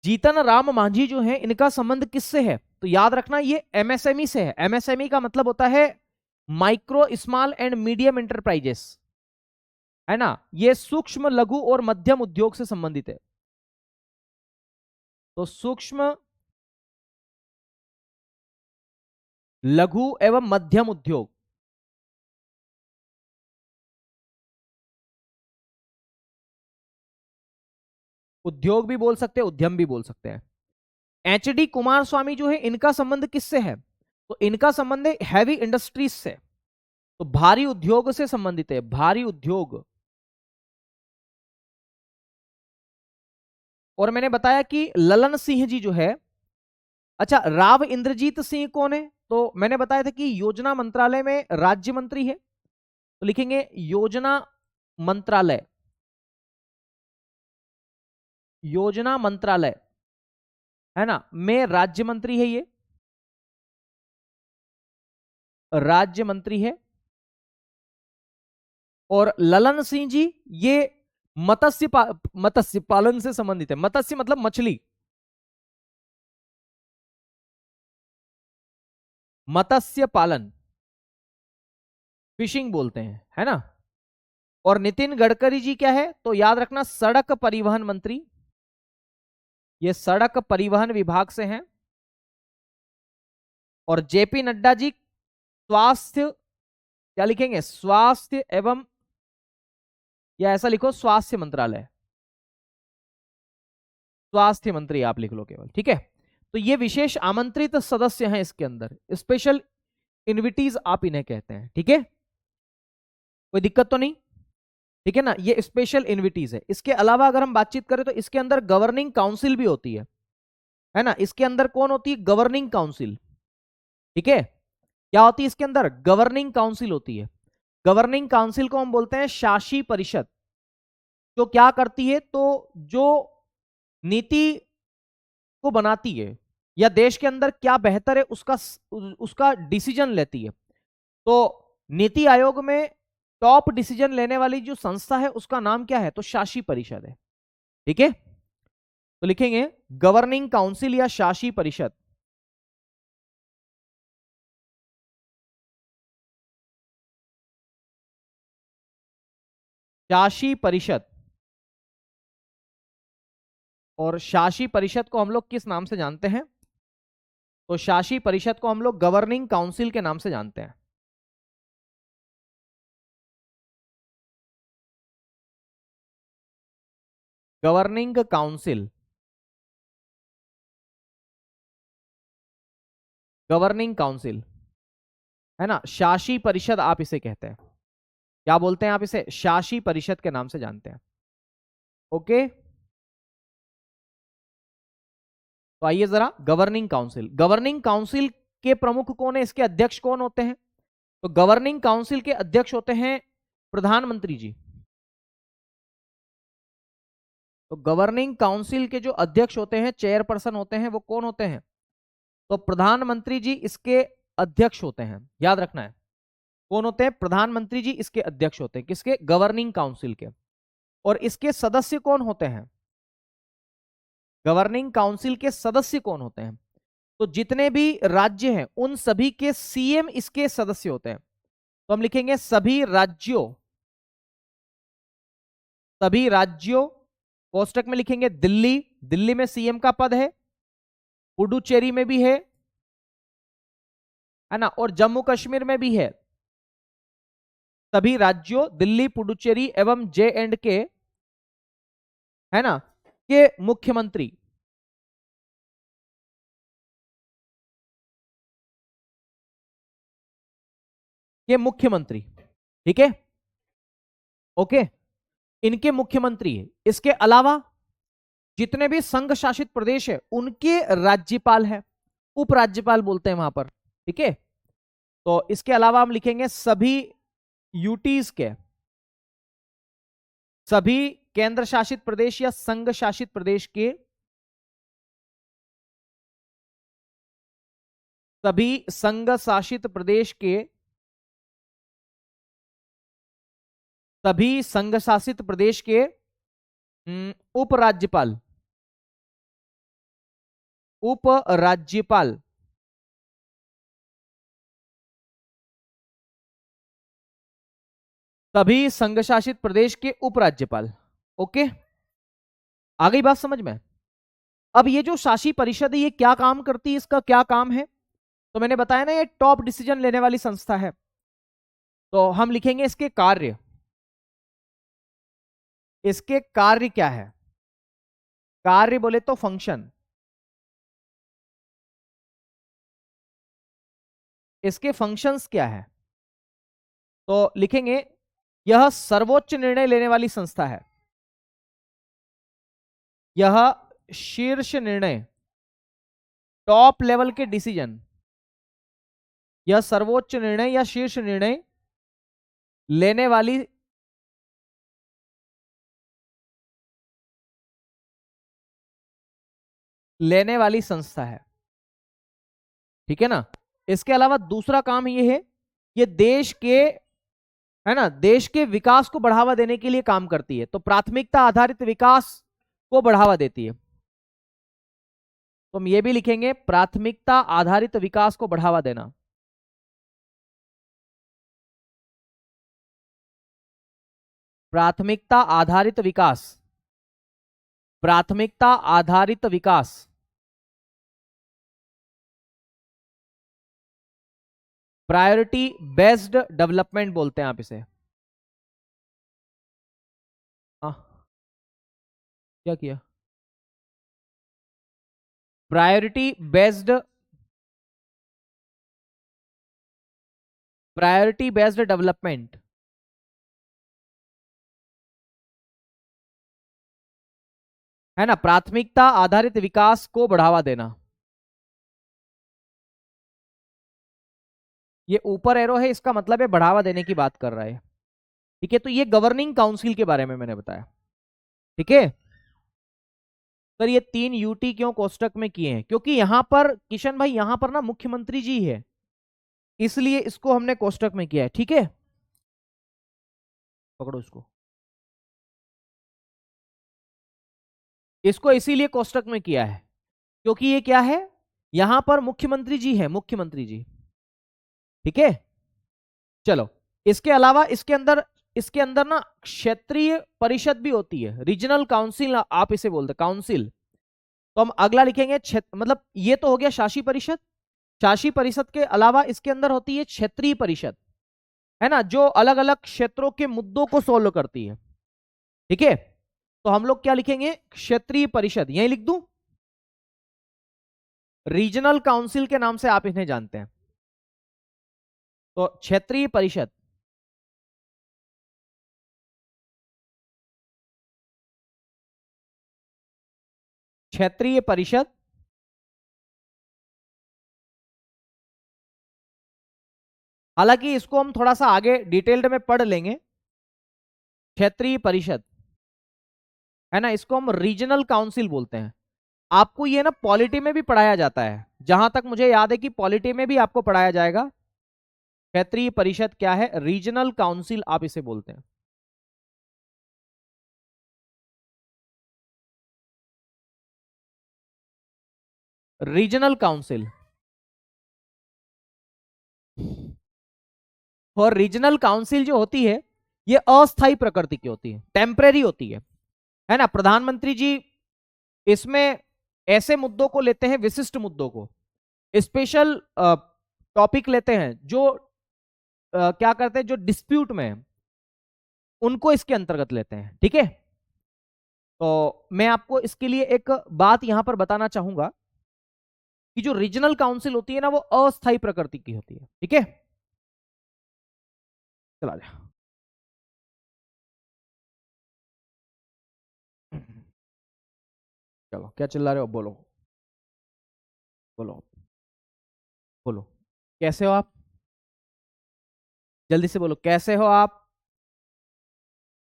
जीतन राम मांझी जो है, इनका संबंध किससे है? तो याद रखना ये एमएसएमई से है। एमएसएमई का मतलब होता है micro small and medium enterprises, है ना। ये सूक्ष्म लघु और मध्यम उद्योग से संबंधित है। तो सूक्ष्म लघु एवं मध्यम उद्योग, उद्योग भी बोल सकते हैं, उद्यम भी बोल सकते हैं। एच डी कुमार स्वामी जो है, इनका संबंध किससे है? तो इनका संबंध है हैवी इंडस्ट्रीज से, तो भारी उद्योग से संबंधित है, भारी उद्योग। और मैंने बताया कि ललन सिंह जी जो है, अच्छा राव इंद्रजीत सिंह कौन है? तो मैंने बताया था कि योजना मंत्रालय में राज्य मंत्री है, तो लिखेंगे योजना मंत्रालय, योजना मंत्रालय, है ना, में राज्य मंत्री है, ये राज्य मंत्री है। और ललन सिंह जी ये मत्स्य पालन से संबंधित है। मत्स्य मतलब मछली, मत्स्य पालन, फिशिंग बोलते हैं, है ना। और नितिन गडकरी जी क्या है? तो याद रखना सड़क परिवहन मंत्री, ये सड़क परिवहन विभाग से हैं। और जेपी नड्डा जी स्वास्थ्य, क्या लिखेंगे, स्वास्थ्य एवं, या ऐसा लिखो स्वास्थ्य मंत्रालय, स्वास्थ्य मंत्री आप लिख लो केवल, ठीक है। तो ये विशेष आमंत्रित सदस्य हैं इसके अंदर, स्पेशल इनविटीज आप इन्हें कहते हैं, ठीक है। कोई दिक्कत तो नहीं, ठीक है ना, ये स्पेशल इनविटीज है। इसके अलावा अगर हम बातचीत करें तो इसके अंदर गवर्निंग काउंसिल भी होती है ना। इसके अंदर कौन होती है? गवर्निंग काउंसिल, ठीक है। क्या होती है इसके अंदर? गवर्निंग काउंसिल होती है। गवर्निंग काउंसिल को हम बोलते हैं शासी परिषद। जो क्या करती है? तो जो नीति को बनाती है या देश के अंदर क्या बेहतर है उसका उसका डिसीजन लेती है। तो नीति आयोग में टॉप डिसीजन लेने वाली जो संस्था है उसका नाम क्या है? तो शासी परिषद है, ठीक है। तो लिखेंगे गवर्निंग काउंसिल या शासी परिषद। शासी परिषद। और शासी परिषद को हम लोग किस नाम से जानते हैं? तो शासी परिषद को हम लोग गवर्निंग काउंसिल के नाम से जानते हैं। गवर्निंग काउंसिल, गवर्निंग काउंसिल, है ना। शासी परिषद आप इसे कहते हैं। क्या बोलते हैं आप इसे? शासी परिषद के नाम से जानते हैं, ओके। तो आइए जरा गवर्निंग काउंसिल, गवर्निंग काउंसिल के प्रमुख कौन है? इसके अध्यक्ष कौन होते हैं? तो गवर्निंग काउंसिल के अध्यक्ष होते हैं प्रधानमंत्री जी। तो गवर्निंग काउंसिल के जो अध्यक्ष होते हैं, चेयरपर्सन होते हैं, वो कौन होते हैं? तो प्रधानमंत्री जी इसके अध्यक्ष होते हैं, याद रखना है। कौन होते हैं? प्रधानमंत्री जी इसके अध्यक्ष होते हैं, किसके? गवर्निंग काउंसिल के। और इसके सदस्य कौन होते हैं? गवर्निंग काउंसिल के सदस्य कौन होते हैं? तो जितने भी राज्य हैं उन सभी के सीएम इसके सदस्य होते हैं। तो हम लिखेंगे सभी राज्यों, सभी राज्यों, कोष्टक में लिखेंगे दिल्ली, दिल्ली में सीएम का पद है, पुडुचेरी में भी है ना, और जम्मू कश्मीर में भी है। सभी राज्यों दिल्ली, पुडुचेरी एवं जे एंड के है ना, के मुख्यमंत्री, के मुख्यमंत्री, ठीक है, ओके, इनके मुख्यमंत्री है। इसके अलावा जितने भी संघ शासित प्रदेश है उनके राज्यपाल है, उपराज्यपाल बोलते हैं वहां पर, ठीक है। तो इसके अलावा हम लिखेंगे सभी यूटीज के, सभी केंद्र शासित प्रदेश या संघ शासित प्रदेश के, सभी संघ शासित प्रदेश के, सभी संघ शासित प्रदेश के उपराज्यपाल, उपराज्यपाल, सभी संघ शासित प्रदेश के उपराज्यपाल, ओके, आ गई बात समझ में। अब ये जो शासी परिषद है ये क्या काम करती है, इसका क्या काम है, तो मैंने बताया ना ये टॉप डिसीजन लेने वाली संस्था है। तो हम लिखेंगे इसके कार्य, इसके कार्य क्या है, कार्य बोले तो फंक्शन, इसके फंक्शंस क्या है, तो लिखेंगे यह सर्वोच्च निर्णय लेने वाली संस्था है, यह शीर्ष निर्णय, टॉप लेवल के डिसीजन, यह सर्वोच्च निर्णय या शीर्ष निर्णय लेने वाली संस्था है, ठीक है ना। इसके अलावा दूसरा काम ये है, ये देश के, है ना, देश के विकास को बढ़ावा देने के लिए काम करती है, तो प्राथमिकता आधारित विकास को बढ़ावा देती है। तो हम ये भी लिखेंगे प्राथमिकता आधारित विकास को बढ़ावा देना, प्राथमिकता आधारित विकास, प्राथमिकता आधारित विकास, प्रायोरिटी बेस्ड डेवलपमेंट बोलते हैं आप इसे। क्या किया, priority based, priority based development, है ना, प्राथमिकता आधारित विकास को बढ़ावा देना। ये ऊपर एरो है, इसका मतलब है बढ़ावा देने की बात कर रहा है, ठीक है। तो ये गवर्निंग काउंसिल के बारे में मैंने बताया, ठीक है। सर ये 3 यूटी क्यों कोष्टक में किए हैं, क्योंकि यहां पर किशन भाई, यहां पर ना मुख्यमंत्री जी है, इसलिए इसको हमने कोष्टक में किया है, ठीक है। पकड़ो इसको, इसको इसीलिए कोष्टक में किया है क्योंकि ये क्या है, यहां पर मुख्यमंत्री जी है, मुख्यमंत्री जी, ठीक है। चलो, इसके अलावा इसके अंदर ना क्षेत्रीय परिषद भी होती है, रीजनल काउंसिल आप इसे बोलते काउंसिल। तो हम अगला लिखेंगे मतलब ये तो हो गया शासी परिषद, शासी परिषद के अलावा इसके अंदर होती है क्षेत्रीय परिषद, है ना, जो अलग अलग क्षेत्रों के मुद्दों को सोल्व करती है, ठीक है। तो हम लोग क्या लिखेंगे, क्षेत्रीय परिषद, यही लिख दूं, रीजनल काउंसिल के नाम से आप इन्हें जानते हैं। तो क्षेत्रीय परिषद, क्षेत्रीय परिषद, हालांकि इसको हम थोड़ा सा आगे डिटेल्ड में पढ़ लेंगे, क्षेत्रीय परिषद, है ना, इसको हम रीजनल काउंसिल बोलते हैं। आपको ये ना पॉलिटी में भी पढ़ाया जाता है, जहां तक मुझे याद है कि पॉलिटी में भी आपको पढ़ाया जाएगा। क्षेत्रीय परिषद क्या है, रीजनल काउंसिल आप इसे बोलते हैं। रीजनल काउंसिल, और रीजनल काउंसिल जो होती है ये अस्थायी प्रकृति की होती है, टेम्परेरी होती है ना। प्रधानमंत्री जी इसमें ऐसे मुद्दों को लेते हैं, विशिष्ट मुद्दों को, स्पेशल टॉपिक लेते हैं, जो क्या करते हैं, जो डिस्प्यूट में है, उनको इसके अंतर्गत लेते हैं, ठीक है। तो मैं आपको इसके लिए एक बात यहां पर बताना चाहूंगा कि जो रीजनल काउंसिल होती है ना, वो अस्थायी प्रकृति की होती है। ठीक है, चला जा। चलो, क्या चिल्ला रहे हो? बोलो बोलो बोलो। कैसे हो आप? जल्दी से बोलो, कैसे हो आप?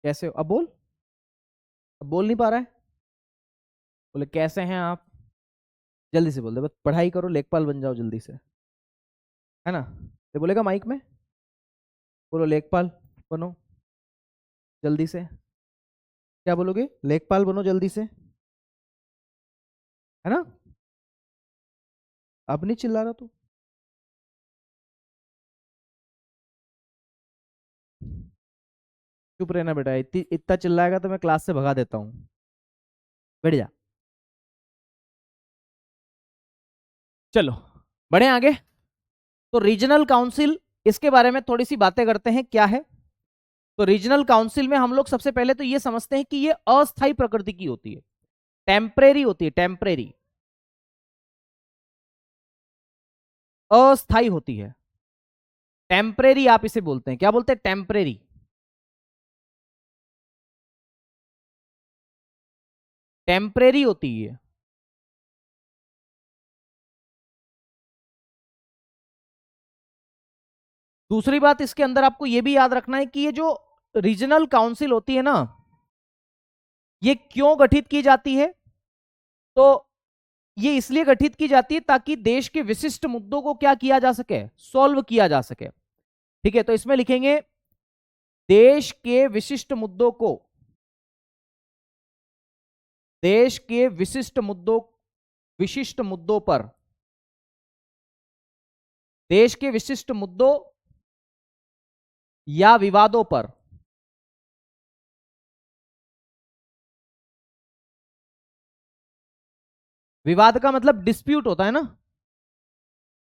कैसे हो? अब बोल। अब बोल नहीं पा रहा है? बोले कैसे हैं आप? जल्दी से बोल दे, बस पढ़ाई करो, लेखपाल बन जाओ जल्दी से, है ना? ये बोलेगा माइक में, बोलो लेखपाल बनो जल्दी से। क्या बोलोगे? लेखपाल बनो जल्दी से, है ना? अब नहीं चिल्ला रहा तू? चुप रहना बेटा, इतना चिल्लाएगा तो मैं क्लास से भगा देता हूँ। बैठ जा। चलो, बढ़े आगे। तो रीजनल काउंसिल, इसके बारे में थोड़ी सी बातें करते हैं, क्या है। तो रीजनल काउंसिल में हम लोग सबसे पहले तो ये समझते हैं कि ये अस्थायी प्रकृति की होती है, टेम्परेरी होती है, टेम्परेरी, अस्थायी होती है। टेम्परेरी आप इसे बोलते हैं, क्या बोलते हैं? टेम्परेरी। टेम्परेरी होती है। दूसरी बात इसके अंदर आपको यह भी याद रखना है कि ये जो रीजनल काउंसिल होती है ना, ये क्यों गठित की जाती है? तो ये इसलिए गठित की जाती है ताकि देश के विशिष्ट मुद्दों को क्या किया जा सके, सॉल्व किया जा सके। ठीक है, तो इसमें लिखेंगे देश के विशिष्ट मुद्दों को, देश के विशिष्ट मुद्दों, विशिष्ट मुद्दों पर, देश के विशिष्ट मुद्दों या विवादों पर, विवाद का मतलब डिस्प्यूट होता है ना,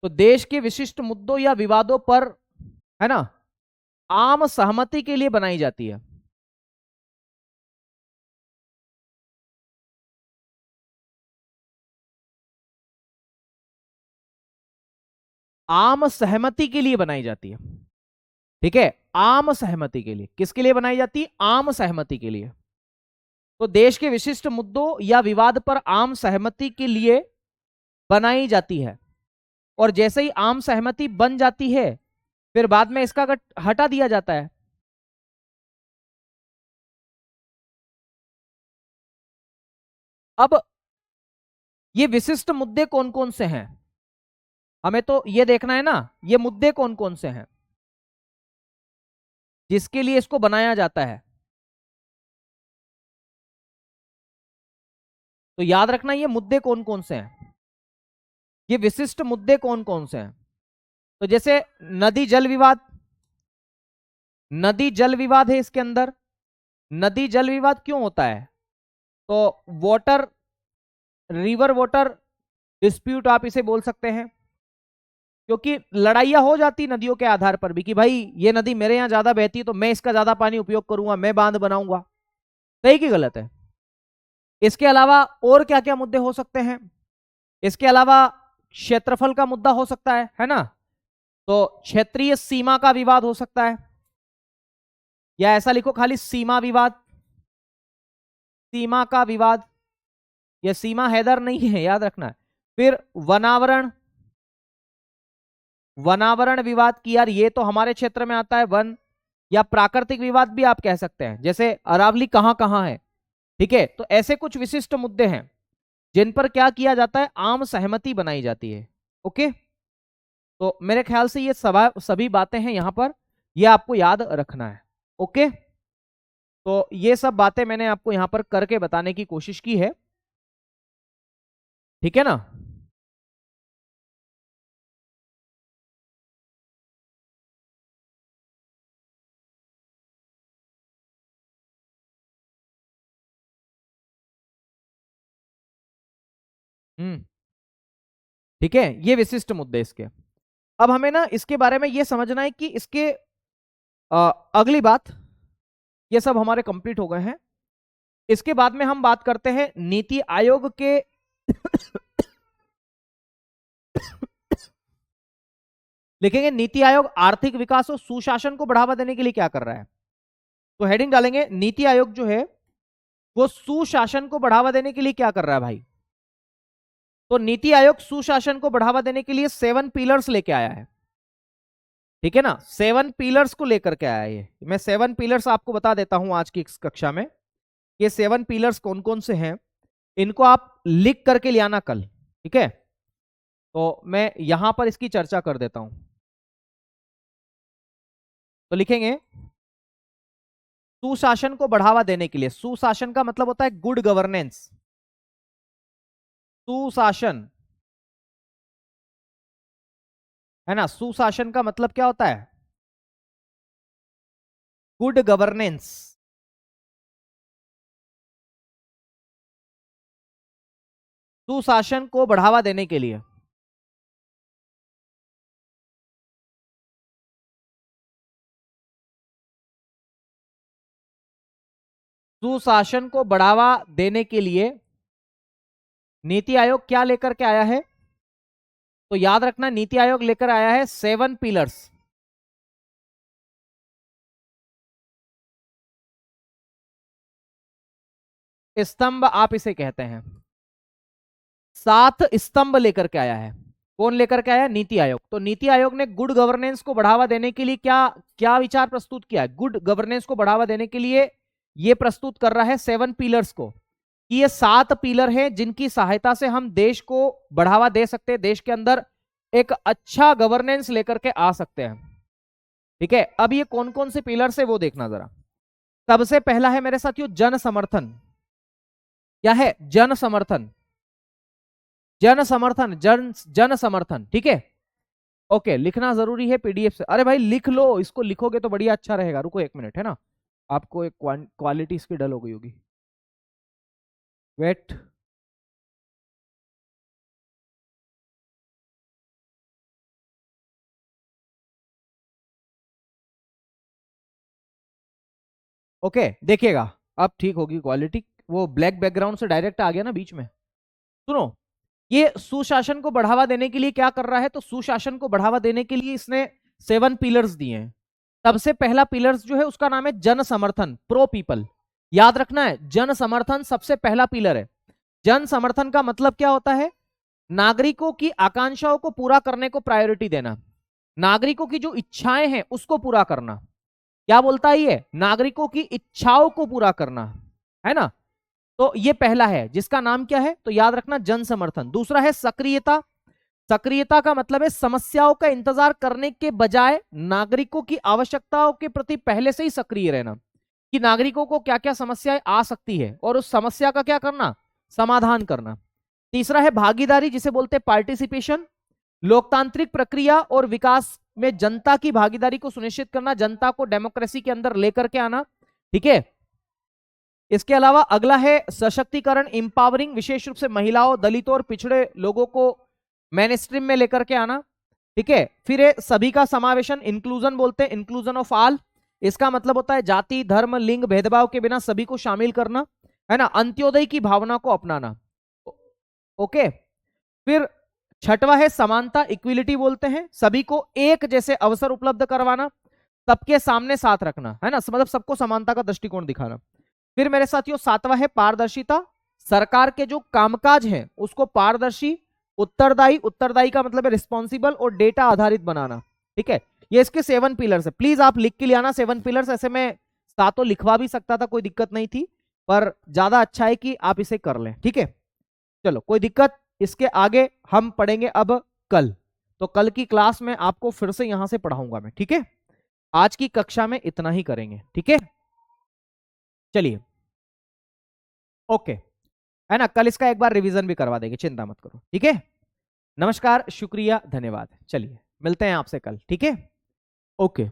तो देश के विशिष्ट मुद्दों या विवादों पर, है ना, आम सहमति के लिए बनाई जाती है। आम सहमति के लिए बनाई जाती है। ठीक है, आम सहमति के लिए, किसके लिए बनाई जाती है? आम सहमति के लिए। तो देश के विशिष्ट मुद्दों या विवाद पर आम सहमति के लिए बनाई जाती है, और जैसे ही आम सहमति बन जाती है, फिर बाद में इसका हटा दिया जाता है। अब ये विशिष्ट मुद्दे कौन कौन से हैं, हमें तो ये देखना है ना, ये मुद्दे कौन कौन से हैं जिसके लिए इसको बनाया जाता है। तो याद रखना, ये मुद्दे कौन कौन से हैं, ये विशिष्ट मुद्दे कौन कौन से हैं। तो जैसे नदी जल विवाद, नदी जल विवाद है इसके अंदर। नदी जल विवाद क्यों होता है? तो वाटर, रिवर वाटर डिस्प्यूट आप इसे बोल सकते हैं, क्योंकि लड़ाइयां हो जाती नदियों के आधार पर भी कि भाई ये नदी मेरे यहां ज्यादा बहती है तो मैं इसका ज्यादा पानी उपयोग करूंगा, मैं बांध बनाऊंगा। सही कि गलत है? इसके अलावा और क्या क्या मुद्दे हो सकते हैं? इसके अलावा क्षेत्रफल का मुद्दा हो सकता है ना, तो क्षेत्रीय सीमा का विवाद हो सकता है, या ऐसा लिखो खाली सीमा विवाद, सीमा का विवाद। यह सीमा हैदर नहीं है, याद रखना है। फिर वनावरण, वनावरण विवाद की यार ये तो हमारे क्षेत्र में आता है वन, या प्राकृतिक विवाद भी आप कह सकते हैं, जैसे अरावली कहां कहां है। ठीक है, तो ऐसे कुछ विशिष्ट मुद्दे हैं जिन पर क्या किया जाता है, आम सहमति बनाई जाती है। ओके, तो मेरे ख्याल से ये सभी बातें हैं यहां पर, ये आपको याद रखना है। ओके, तो ये सब बातें मैंने आपको यहां पर करके बताने की कोशिश की है। ठीक है ना? हम्म, ठीक है, ये विशिष्ट मुद्दे इसके। अब हमें ना इसके बारे में ये समझना है कि इसके अगली बात, ये सब हमारे कंप्लीट हो गए हैं। इसके बाद में हम बात करते हैं नीति आयोग के लिखेंगे नीति आयोग आर्थिक विकास और सुशासन को बढ़ावा देने के लिए क्या कर रहा है। तो हेडिंग डालेंगे नीति आयोग जो है वो सुशासन को बढ़ावा देने के लिए क्या कर रहा है भाई। तो नीति आयोग सुशासन को बढ़ावा देने के लिए 7 पिलर्स लेके आया है, ठीक है ना। 7 पिलर्स को लेकर के आया है। मैं 7 पिलर्स आपको बता देता हूं आज की इस कक्षा में। ये 7 पिलर्स कौन कौन से हैं, इनको आप लिख करके ले आना कल, ठीक है। तो मैं यहां पर इसकी चर्चा कर देता हूं। तो लिखेंगे सुशासन को बढ़ावा देने के लिए, सुशासन का मतलब होता है गुड गवर्नेंस। सुशासन है ना, सुशासन का मतलब क्या होता है, गुड गवर्नेंस। सुशासन को बढ़ावा देने के लिए सुशासन को बढ़ावा देने के लिए नीति आयोग क्या लेकर के आया है। तो याद रखना नीति आयोग लेकर आया है 7 पिलर्स। स्तंभ आप इसे कहते हैं, 7 स्तंभ लेकर के आया है। कौन लेकर के आया, नीति आयोग। तो नीति आयोग ने गुड गवर्नेंस को बढ़ावा देने के लिए क्या क्या विचार प्रस्तुत किया है। गुड गवर्नेंस को बढ़ावा देने के लिए ये प्रस्तुत कर रहा है 7 पिलर्स को, कि ये 7 पिलर हैं जिनकी सहायता से हम देश को बढ़ावा दे सकते हैं, देश के अंदर एक अच्छा गवर्नेंस लेकर के आ सकते हैं, ठीक है। अब ये कौन कौन से पिलर्स है वो देखना जरा। सबसे पहला है मेरे साथियों जन समर्थन। क्या है, जन समर्थन, जन समर्थन, जन समर्थन, ठीक है। ओके, लिखना जरूरी है पीडीएफ से। अरे भाई लिख लो, इसको लिखोगे तो बढ़िया अच्छा रहेगा। रुको 1 मिनट, है ना, आपको एक क्वालिटी इसकी डल हो गई होगी। वेट, ओके देखिएगा अब ठीक होगी क्वालिटी। वो ब्लैक बैकग्राउंड से डायरेक्ट आ गया ना बीच में। सुनो, ये सुशासन को बढ़ावा देने के लिए क्या कर रहा है। तो सुशासन को बढ़ावा देने के लिए इसने 7 पिलर्स दिए हैं। सबसे पहला पिलर्स जो है उसका नाम है जन समर्थन, प्रो पीपल। याद रखना है, जन समर्थन सबसे पहला पिलर है। जन समर्थन का मतलब क्या होता है, नागरिकों की आकांक्षाओं को पूरा करने को प्रायोरिटी देना, नागरिकों की जो इच्छाएं हैं उसको पूरा करना। क्या बोलता है ये, नागरिकों की इच्छाओं को पूरा करना, है ना। तो ये पहला है जिसका नाम क्या है, तो याद रखना जन समर्थन। दूसरा है सक्रियता। सक्रियता का मतलब है समस्याओं का इंतजार करने के बजाय नागरिकों की आवश्यकताओं के प्रति पहले से ही सक्रिय रहना, कि नागरिकों को क्या क्या समस्याएं आ सकती है और उस समस्या का क्या करना, समाधान करना। तीसरा है भागीदारी, जिसे बोलते हैं पार्टिसिपेशन। लोकतांत्रिक प्रक्रिया और विकास में जनता की भागीदारी को सुनिश्चित करना, जनता को डेमोक्रेसी के अंदर लेकर के आना, ठीक है। इसके अलावा अगला है सशक्तिकरण, इंपावरिंग, विशेष रूप से महिलाओं, दलितों और पिछड़े लोगों को मेन स्ट्रीम में लेकर के आना, ठीक है। फिर है सभी का समावेशन, इंक्लूजन बोलते हैं, इंक्लूजन ऑफ ऑल। इसका मतलब होता है जाति, धर्म, लिंग भेदभाव के बिना सभी को शामिल करना, है ना। अंत्योदय की भावना को अपनाना, ओके। फिर छठवां है समानता, इक्विलिटी बोलते हैं, सभी को एक जैसे अवसर उपलब्ध करवाना, सबके सामने साथ रखना, है ना, मतलब सबको समानता का दृष्टिकोण दिखाना। फिर मेरे साथियों 7वां है पारदर्शिता। सरकार के जो कामकाज हैं उसको पारदर्शी, उत्तरदायी, उत्तरदायी का मतलब है रिस्पॉन्सिबल, और डेटा आधारित बनाना, ठीक है। ये इसके 7 पिलर्स है। प्लीज आप लिख के ले आना 7 पिलर्स। ऐसे मैं सातों लिखवा भी सकता था, कोई दिक्कत नहीं थी, पर ज्यादा अच्छा है कि आप इसे कर लें, ठीक है। चलो कोई दिक्कत, इसके आगे हम पढ़ेंगे अब कल। तो कल की क्लास में आपको फिर से यहां से पढ़ाऊंगा मैं, ठीक है। आज की कक्षा में इतना ही करेंगे, ठीक है। चलिए, ओके, है ना, कल इसका एक बार रिवीजन भी करवा देंगे, चिंता मत करो, ठीक है। नमस्कार, शुक्रिया, धन्यवाद। चलिए मिलते हैं आपसे कल, ठीक है, ओके।